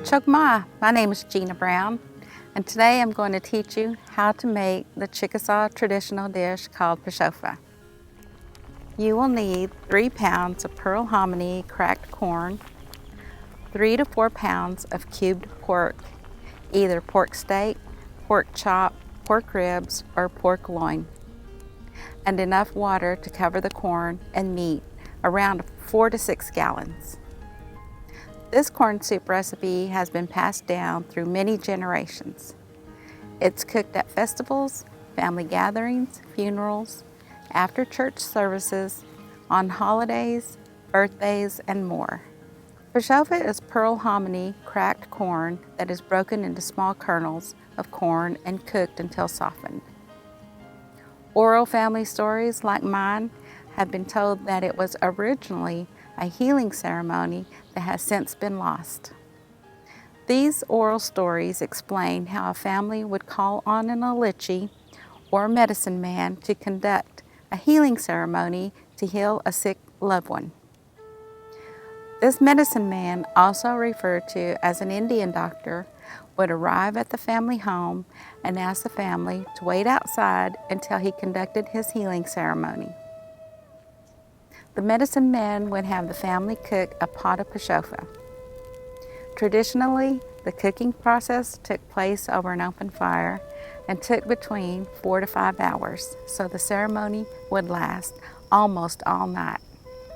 Chokma, my name is Gina Brown, and today I'm going to teach you how to make the Chickasaw traditional dish called Pashofa. You will need 3 pounds of pearl hominy cracked corn, 3 to 4 pounds of cubed pork, either pork steak, pork chop, pork ribs, or pork loin, and enough water to cover the corn and meat, around 4 to 6 gallons. This corn soup recipe has been passed down through many generations. It's cooked at festivals, family gatherings, funerals, after church services, on holidays, birthdays, and more. Pashofa is pearl hominy cracked corn that is broken into small kernels of corn and cooked until softened. Oral family stories like mine have been told that it was originally a healing ceremony that has since been lost. These oral stories explain how a family would call on an alichi or medicine man to conduct a healing ceremony to heal a sick loved one. This medicine man, also referred to as an Indian doctor, would arrive at the family home and ask the family to wait outside until he conducted his healing ceremony. The medicine man would have the family cook a pot of Pashofa. Traditionally, the cooking process took place over an open fire and took between 4 to 5 hours, so the ceremony would last almost all night.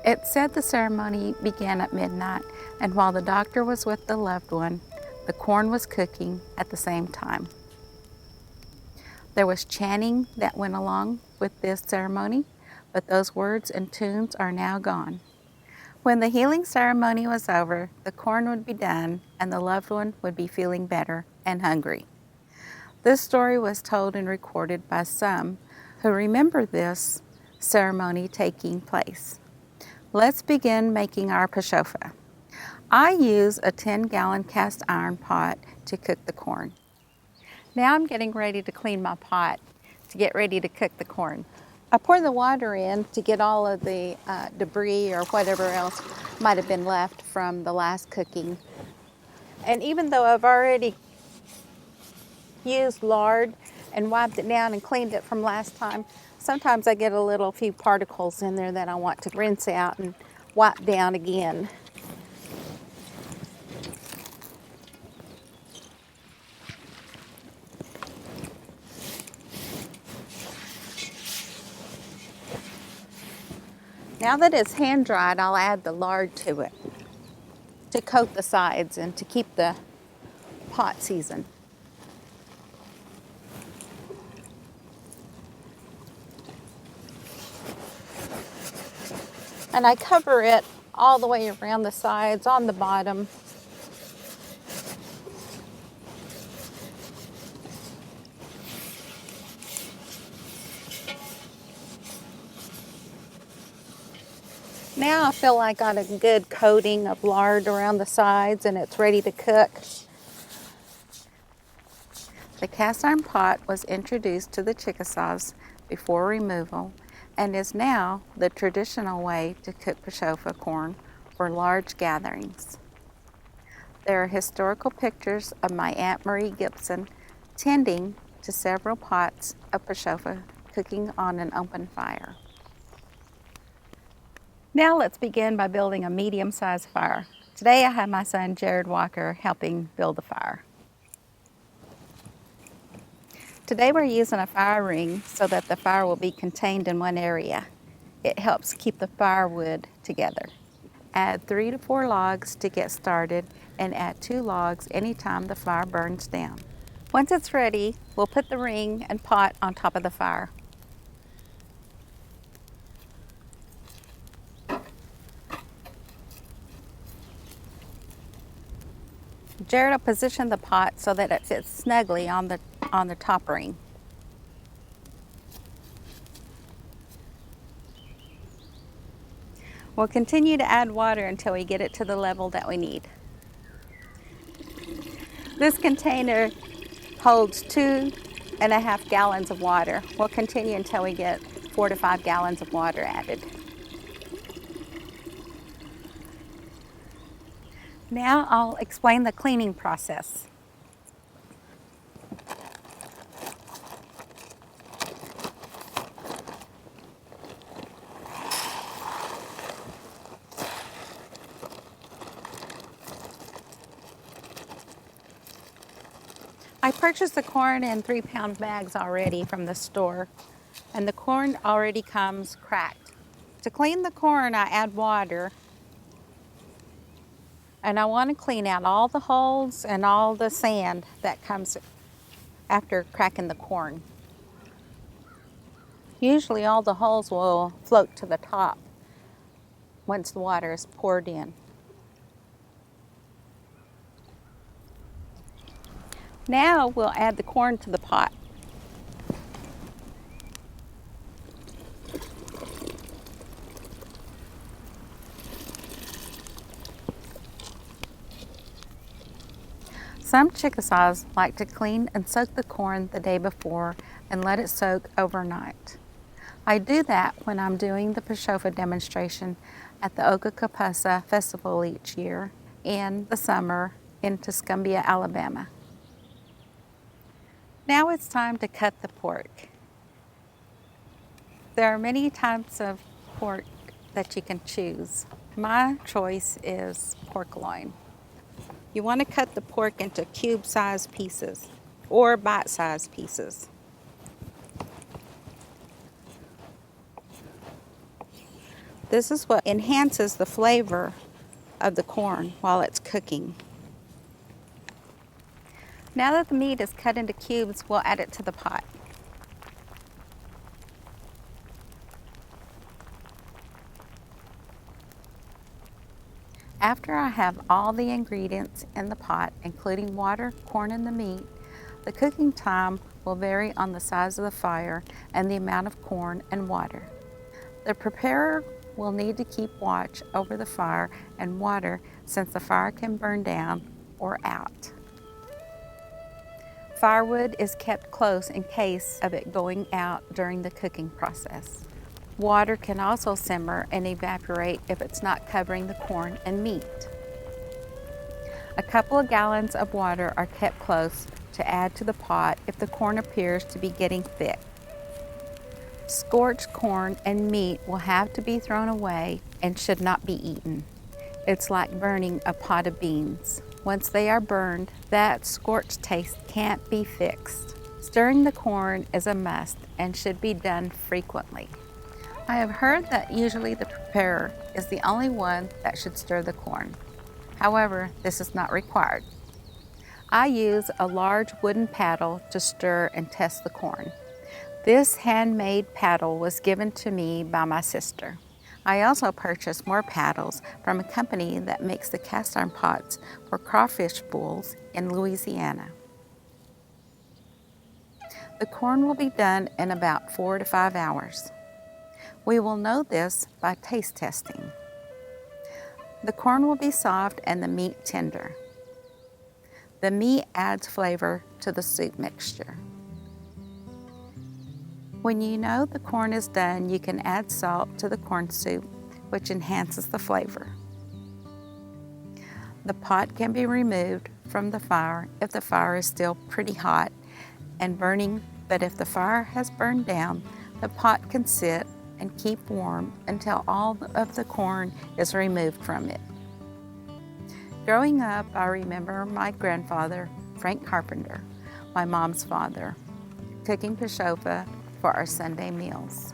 It said the ceremony began at midnight, and while the doctor was with the loved one, the corn was cooking at the same time. There was chanting that went along with this ceremony, but those words and tunes are now gone. When the healing ceremony was over, the corn would be done and the loved one would be feeling better and hungry. This story was told and recorded by some who remember this ceremony taking place. Let's begin making our Pashofa. I use a 10-gallon cast iron pot to cook the corn. Now I'm getting ready to clean my pot to get ready to cook the corn. I pour the water in to get all of the debris or whatever else might have been left from the last cooking. And even though I've already used lard and wiped it down and cleaned it from last time, sometimes I get a little few particles in there that I want to rinse out and wipe down again. Now that it's hand dried, I'll add the lard to it to coat the sides and to keep the pot seasoned. And I cover it all the way around the sides, on the bottom. Now I feel like I got a good coating of lard around the sides and it's ready to cook. The cast iron pot was introduced to the Chickasaws before removal and is now the traditional way to cook Pashofa corn for large gatherings. There are historical pictures of my Aunt Marie Gibson tending to several pots of Pashofa cooking on an open fire. Now let's begin by building a medium-sized fire. Today I have my son Jared Walker helping build the fire. Today we're using a fire ring so that the fire will be contained in one area. It helps keep the firewood together. Add 3 to 4 logs to get started and add 2 logs anytime the fire burns down. Once it's ready, we'll put the ring and pot on top of the fire. Jared will position the pot so that it fits snugly on the top ring. We'll continue to add water until we get it to the level that we need. This container holds 2.5 gallons of water. We'll continue until we get 4 to 5 gallons of water added. Now I'll explain the cleaning process. I purchased the corn in 3-pound bags already from the store, and the corn already comes cracked. To clean the corn, I add water, and I want to clean out all the holes and all the sand that comes after cracking the corn. Usually all the holes will float to the top once the water is poured in. Now we'll add the corn to the pot. Some Chickasaws like to clean and soak the corn the day before and let it soak overnight. I do that when I'm doing the Pashofa demonstration at the Pashofa Festival each year in the summer in Tuscumbia, Alabama. Now it's time to cut the pork. There are many types of pork that you can choose. My choice is pork loin. You want to cut the pork into cube-sized pieces or bite-sized pieces. This is what enhances the flavor of the corn while it's cooking. Now that the meat is cut into cubes, we'll add it to the pot. After I have all the ingredients in the pot, including water, corn, and the meat, the cooking time will vary on the size of the fire and the amount of corn and water. The preparer will need to keep watch over the fire and water since the fire can burn down or out. Firewood is kept close in case of it going out during the cooking process. Water can also simmer and evaporate if it's not covering the corn and meat. A couple of gallons of water are kept close to add to the pot if the corn appears to be getting thick. Scorched corn and meat will have to be thrown away and should not be eaten. It's like burning a pot of beans. Once they are burned, that scorched taste can't be fixed. Stirring the corn is a must and should be done frequently. I have heard that usually the preparer is the only one that should stir the corn. However, this is not required. I use a large wooden paddle to stir and test the corn. This handmade paddle was given to me by my sister. I also purchased more paddles from a company that makes the cast iron pots for crawfish bowls in Louisiana. The corn will be done in about 4 to 5 hours. We will know this by taste testing. The corn will be soft and the meat tender. The meat adds flavor to the soup mixture. When you know the corn is done, you can add salt to the corn soup, which enhances the flavor. The pot can be removed from the fire if the fire is still pretty hot and burning, but if the fire has burned down, the pot can sit and keep warm until all of the corn is removed from it. Growing up, I remember my grandfather, Frank Carpenter, my mom's father, cooking Pashofa for our Sunday meals.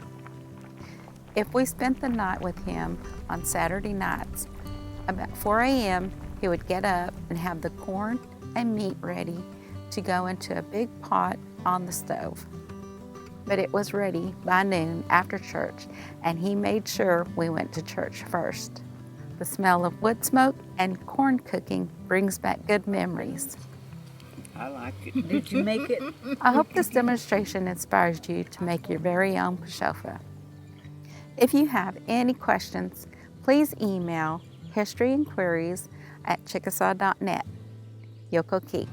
If we spent the night with him on Saturday nights, about 4 a.m., he would get up and have the corn and meat ready to go into a big pot on the stove. But it was ready by noon after church, and he made sure we went to church first. The smell of wood smoke and corn cooking brings back good memories. I like it. Did you make it? I hope this demonstration inspires you to make your very own Pashofa. If you have any questions, please email historyinquiries@chickasaw.net. Yoko Ki.